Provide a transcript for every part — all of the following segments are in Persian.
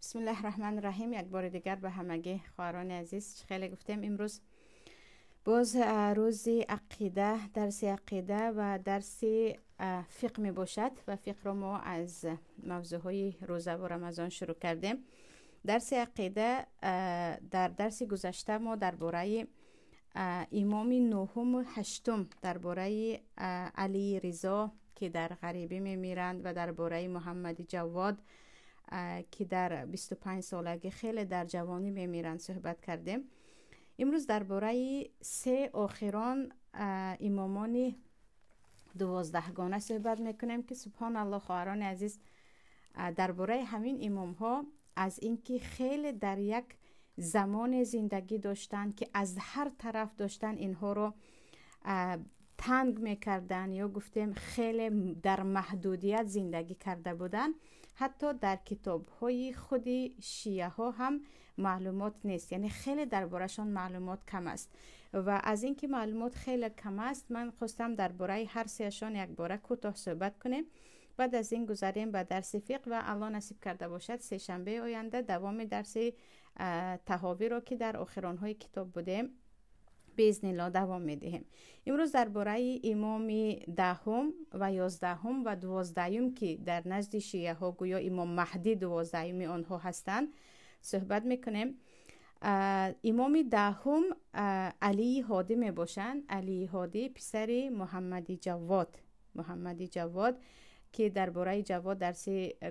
بسم الله الرحمن الرحیم. یک بار دیگر به همگی خواهران عزیز خیلی گفتم. امروز باز روز عقیده، درس عقیده و درس فقه می باشد و فقه رو ما از موضوع های روزه و رمضان شروع کردیم. درس عقیده در درس گذشته ما درباره امام نهم و هشتم، درباره علی رضا که در غریبی می میرند و درباره محمد جواد که در 25 سالگی خیلی در جوانی میمیرند صحبت کردیم. امروز درباره سه آخران امامان 12 گانه صحبت میکنیم که سبحان الله خواهران عزیز، درباره همین امام ها از اینکه خیلی در یک زمان زندگی داشتن که از هر طرف داشتن اینها رو تنگ میکردن یا گفتیم خیلی در محدودیت زندگی کرده بودن. حتی در کتاب های خودی شیعه ها هم معلومات نیست، یعنی خیلی دربارهشان معلومات کم است و از اینکه معلومات خیلی کم است من خواستم درباره هر سهشان یک باره کوتاه صحبت کنیم. بعد از این گذاریم به درس فقه و الله نصیب کرده باشد سه شنبه آینده دوام درس طحاوی رو که در آخران های کتاب بودیم باذن الله دوام میدهیم. امروز درباره امام دهم و 11 و 12 که در نزد شیعه ها گویا امام مهدی 12 آنها هستند صحبت میکنیم. امام دهم علی هادی می باشند. علی هادی پسر محمد جواد که درباره جواد درس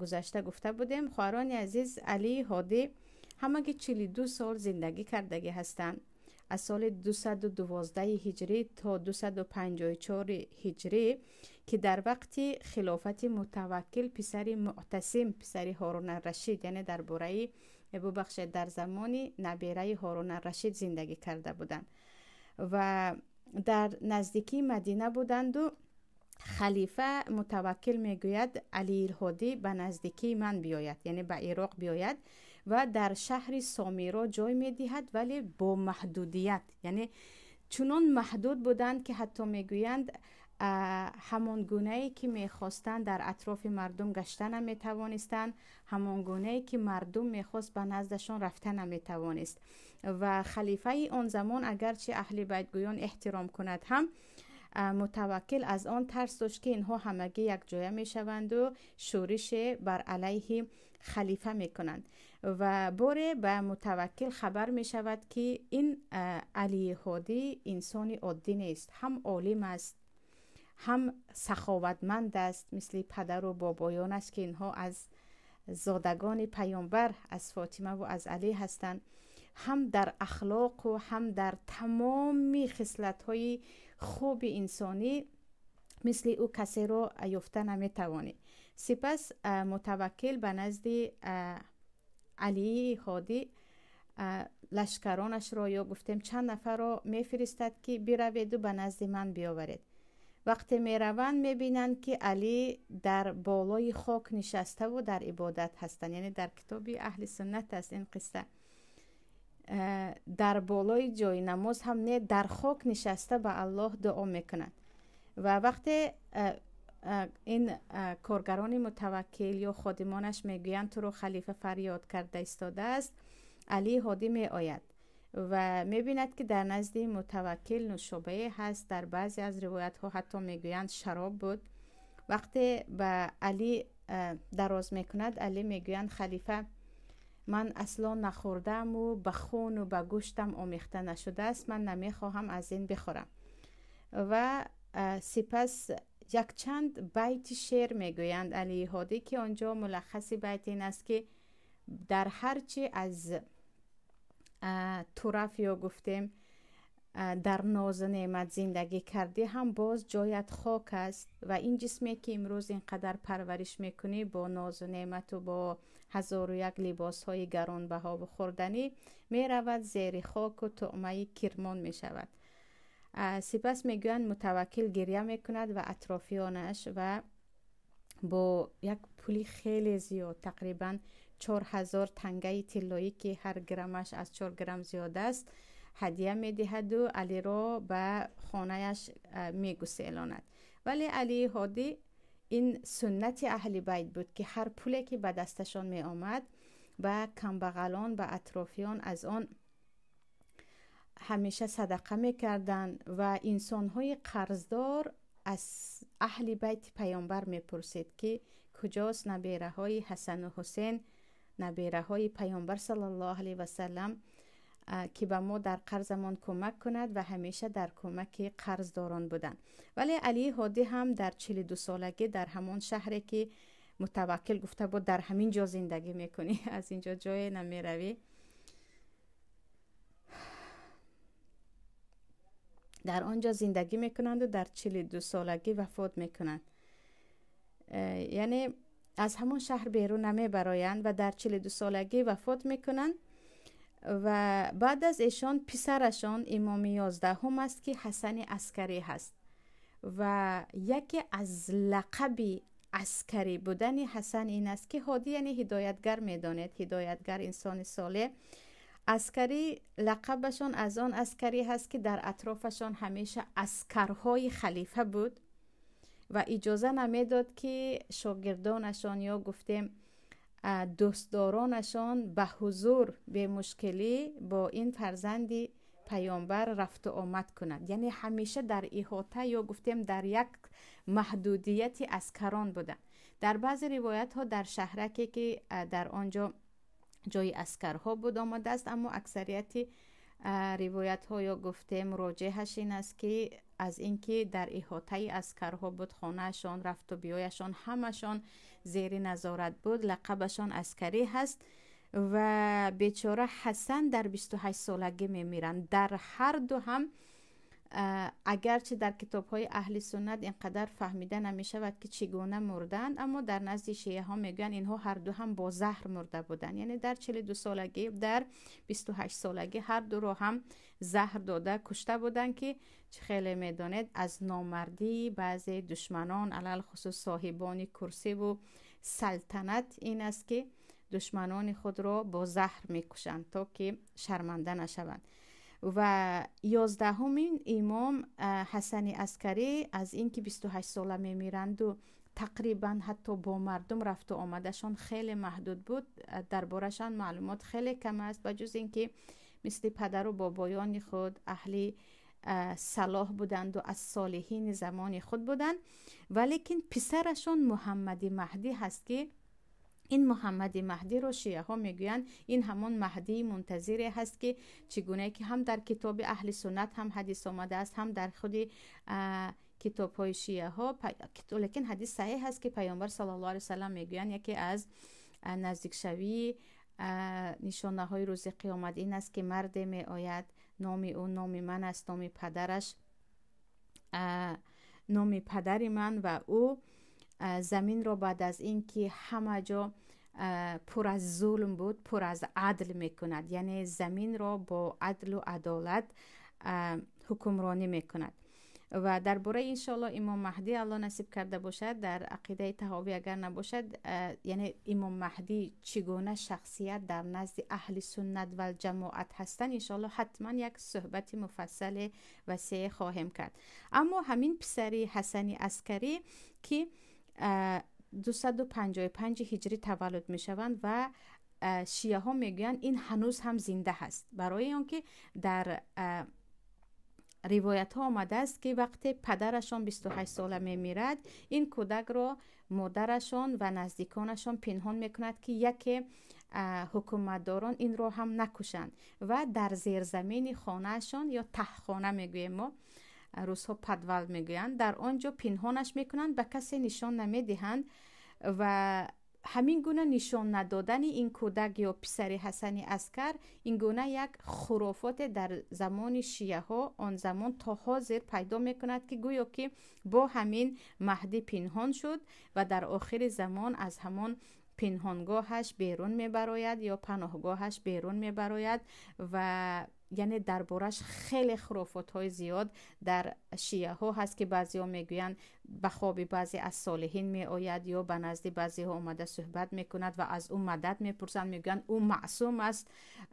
گذشته گفته بودیم. خواهران عزیز، علی هادی همگی 42 سال زندگی کردگی هستند. از سال 212 هجری تا 254 هجری که در وقت خلافت متوکل پسر معتصم پسر هارون الرشید، یعنی درباره ببخشید در زمان نبیره هارون الرشید زندگی کرده بودند و در نزدیکی مدینه بودند و خلیفه متوکل میگوید علی هادی به نزدیکی من بیاید، یعنی به عراق بیاید و در شهر سامیرا جای میدهد، ولی با محدودیت، یعنی چنان محدود بودند که حتی میگویند همان گونه‌ای که میخواستند در اطراف مردم گشتن نمیتوانستند، همان گونه‌ای که مردم میخواست به نزدشان رفتن نمیتوانست و خلیفه آن زمان اگرچه اهل بیت گویان احترام کند هم متوکل از آن ترس داشت که اینها همگی یک جایه می شوند و شورش بر علیه خلیفه می کنند و باره به متوکل خبر می شود که این علی هادی انسان عادی نیست، هم عالم است هم سخاوتمند است مثل پدر و بابایان است که اینها از زادگان پیامبر از فاطمه و از علی هستند، هم در اخلاق و هم در تمام خصلت‌های خوب انسانی مثل او کسی را یافته نمیتوانی. سپس متوکل به نزد علی هادی لشکرانش را یا گفتیم چند نفر را میفرستد که بروید و به نزد من بیاورید. وقتی میروند میبینند که علی در بالای خاک نشسته و در عبادت هستند، یعنی در کتاب اهل سنت است این قصه. در بالای جای نماز هم نه، در خاک نشسته به الله دعا میکنند و وقتی این کارگران متوکل یا خادمانش میگویند تو رو خلیفه فریاد کرده ایستاده است، علی هادی می آید و میبیند که در نزد متوکل نوشابه هست، در بعضی از روایت ها حتی میگویند شراب بود. وقتی به علی دراز میکند علی میگویند خلیفه من اصلا نخوردم و به خون و به گوشتم آمیخته نشده است، من نمیخواهم از این بخورم و سپس یک چند بیت شعر میگویند علی هادی که آنجا ملخص بیت این است که در هرچی از طرف یا گفتیم در ناز و نعمت زندگی کردی هم باز جایت خاک است و این جسمی که امروز اینقدر پرورش میکنی با ناز و نعمت و با 1001 لباس های گرانبها و خوردنی میرود زیر خاک و طعمه کرمان میشود. سپس میگویند متوکل گریه میکند و اطرافیانش و با یک پولی خیلی زیاد تقریبا 4000 تنگه طلایی که هر گرمش از 4 گرم زیاد است هدیه میدهد و علی را به خانهش میگسیلاند. ولی علی هادی این سنت اهل بیت بود که هر پولی که به دستشان می آمد و کمبغلان و اطرافیان از آن همیشه صدقه میکردن و انسانهای قرضدار از اهل بیت پیامبر میپرسید که کجاست نبیره های حسن و حسین، نبیره های پیامبر صلی الله علیه و سلم که به ما در قرضمان کمک کند و همیشه در کمک قرضداران بودند. ولی علی هادی هم در 42 سالگی در همون شهری که متوکل گفته بود در همین جا زندگی میکنی، از اینجا جای نمیروی، در آنجا زندگی میکنند و در 42 سالگی وفات میکنند. یعنی از همون شهر بیرون نمیبرایند و در 42 سالگی وفات میکنند. و بعد از ایشان پسرشان امام 11 هم است که حسن عسکری هست و یکی از لقب عسکری بودن حسن این است که هادی یعنی هدایتگر میدانید، هدایتگر انسان صالح. عسکری لقبشان از آن عسکری هست که در اطرافشان همیشه عسکرهای خلیفه بود و اجازه نمیداد که شاگردانشان یا گفتیم دوستدارانشان به حضور به مشکلی با این فرزند پیامبر رفت و آمد کنند. یعنی همیشه در احاطه یا گفتیم در یک محدودیت عسکران بودند. در بعض روایت ها در شهرکی که در آنجا جای عسکرها بود آمده است، اما اکثریت روایت ها یا گفتیم راجحش این است که از اینکه در احاطه عسکرها بود، خانهشان، رفت و بیایشان همشان زیر نظارت بود، لقبشان عسکری هست. و بیچاره حسن در 28 سالگی میمیرند. در هر دو هم اگرچه در کتاب های اهل سنت اینقدر فهمیده نمیشود که چگونه مردند، اما در نزد شیعه ها میگن اینها هر دو هم با زهر مرده بودند. یعنی در 42 سالگی در 28 سالگی هر دو رو هم زهر داده کشته بودند که خیلی میدانید از نامردی بعضی دشمنان علل خصوص صاحبان کرسی و سلطنت این است که دشمنان خود را با زهر میکشند تا که شرمنده نشوند. و 11مین امام حسن عسکری از اینکه 28 ساله میمیرند و تقریبا حتی با مردم رفت و آمدشان خیلی محدود بود، دربارشان معلومات خیلی کم است، بجز اینکه مثل پدر و بابایان خود اهل صلاح بودند و از صالحین زمان خود بودند. ولیکن پسرشان محمد مهدی هست که این محمد مهدی رو شیعه ها میگویند این همون مهدی منتظر هست که چگونه که هم در کتاب اهل سنت هم حدیث آمده است، هم در خود کتاب های شیعه ها، لیکن حدیث صحیح هست که پیامبر صلی الله علیه وسلم میگویند یکی از نزدیک شوی نشانه های روز قیامت این است که مرد می آید، نام او نام من است، نام پدرش نام پدر من، و او زمین را بعد از اینکه همه جا پر از ظلم بود پر از عدل میکند. یعنی زمین را با عدل و عدالت حکمرانی میکند. و درباره انشاءالله امام مهدی الله نصیب کرده باشد در عقیده طحاوی اگر نباشد، یعنی امام مهدی چگونه شخصیت در نزد اهل سنت و جماعت هستند، انشاءالله حتما یک صحبت مفصل وسیع خواهیم کرد. اما همین پسری حسن عسکری که 255 هجری تولد می شوند و شیعه ها میگویند این هنوز هم زنده هست، برای آنکه در روایت ها آمده است که وقتی پدرشان 28 ساله می میرد این کودک را مادرشان و نزدیکانشان پنهان میکند که یکی حکومتداران این را هم نکشند و در زیر زمین خانهشان یا ته خانه میگوییم ما روزها پدول میگویند، در آنجا پنهانش میکنند، به کسی نشان نمیدهند. و همین گونه نشان ندادن این کودک یا پسر حسن عسکر این گونه یک خرافات در زمان شیعه ها آن زمان تا حاضر پیدا میکند که گویا که با همین مهدی پنهان شد و در آخر زمان از همان پنهانگاهش بیرون میبراید یا پناهگاهش بیرون میبراید. و یعنی دربارش خیلی خرافات های زیاد در شیعه ها هست که بعضی ها میگویند به خواب بعضی از صالحین می آید یا به نزد بعضی ها آمده صحبت میکند و از او مدد میپرسند، میگویند او معصوم است،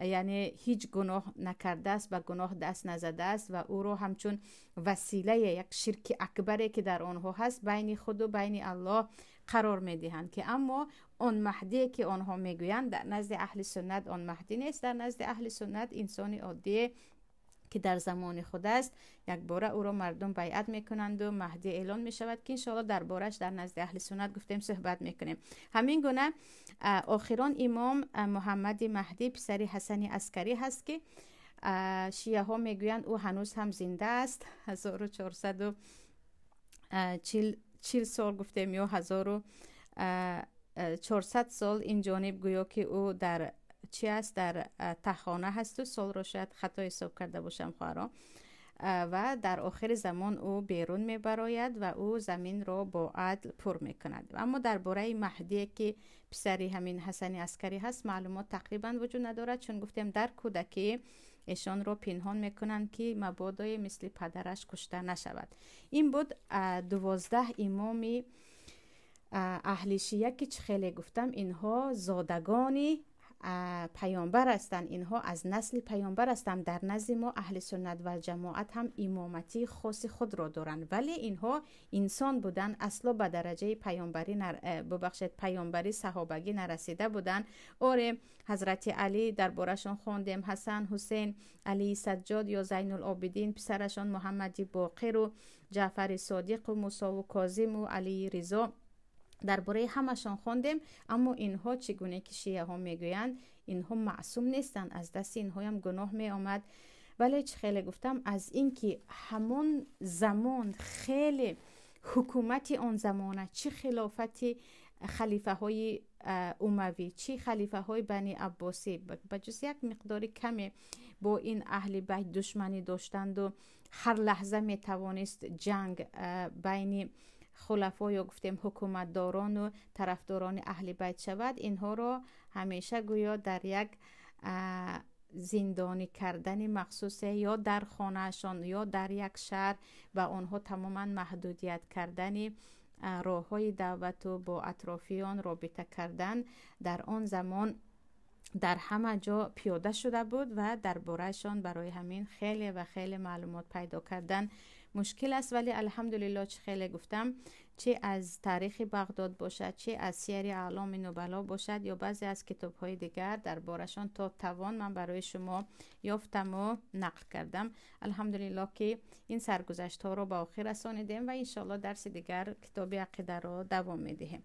یعنی هیچ گناه نکرده است، به گناه دست نزده است و او رو همچون وسیله یک شرک اکبری که در آنها هست بین خود و بین الله قرار میدهند که اما اون مهدی که آنها میگویند در نزد اهل سنت آن مهدی نیست. در نزد اهل سنت انسان عادی که در زمان خود است، یک باره او را مردم بیعت میکنند و مهدی اعلان میشود که انشاءالله دربارش در نزد اهل سنت گفتیم صحبت میکنیم. همین گونه آخران امام محمد مهدی پسر حسن عسکری هست که شیعه ها میگویند او هنوز هم زنده است. 1440 سال گفتیم یا 1400 سال این جانب گویا که او در چی است، در تخانه هست و سال را شاید خطا حساب کرده باشم خواهرام، و در آخر زمان او بیرون می براید و او زمین را با عدل پر می کند. اما درباره مهدی که پسری همین حسن عسکری هست معلومات تقریبا وجود ندارد، چون گفتیم در کودکی ایشان را پنهان میکنند که مبادا مثل پدرش کشته نشود. این بود 12 امام اهل شیعه که خیلی گفتم اینها زادگانی پیامبر هستند، اینها از نسل پیامبر هستند. در نزد ما اهل سنت و جماعت هم امامتی خاص خود را دارند، ولی اینها انسان بودن، اصلا به درجه پیامبری پیامبری صحابگی نرسیده بودند. آره حضرت علی دربارشان خواندیم، حسن، حسین، علی سجاد یا زین العابدین، پسرشان محمد باقر و جعفر صادق و موسی و کاظم و علی رضا، درباره همشان خواندیم. اما اینها چگونه که شیعه ها میگویند اینها معصوم نیستند، از دست اینها هم گناه می آمد. ولی خیلی گفتم از اینکه همون زمان خیلی حکومت آن زمانه، چه خلافت خلیفه های اموی، چه خلیفه های بنی عباسی، بجز یک مقدار کمی با این اهل بیت دشمنی داشتند و هر لحظه می توانست جنگ بین خلفا یا گفتیم حکومتداران و طرفداران اهل بیت شود. اینها را همیشه گویا در یک زندانی کردن مخصوص یا در خانهشان یا در یک شهر و آنها تماما محدودیت کردن راه های دعوت و با اطرافیان رابطه کردن در آن زمان در همه جا پیاده شده بود و دربارهشان برای همین خیلی و خیلی معلومات پیدا کردن مشکل است. ولی الحمدلله چه خیلی گفتم، چه از تاریخ بغداد باشد، چه از سیر اعلام نبلا باشد یا بعضی از کتاب های دیگر دربارشان تا توان من برای شما یافتم و نقل کردم. الحمدلله که این سرگذشت ها رو به آخر رسانیدیم و انشالله درس دیگر کتاب عقیده را دوام میدهیم.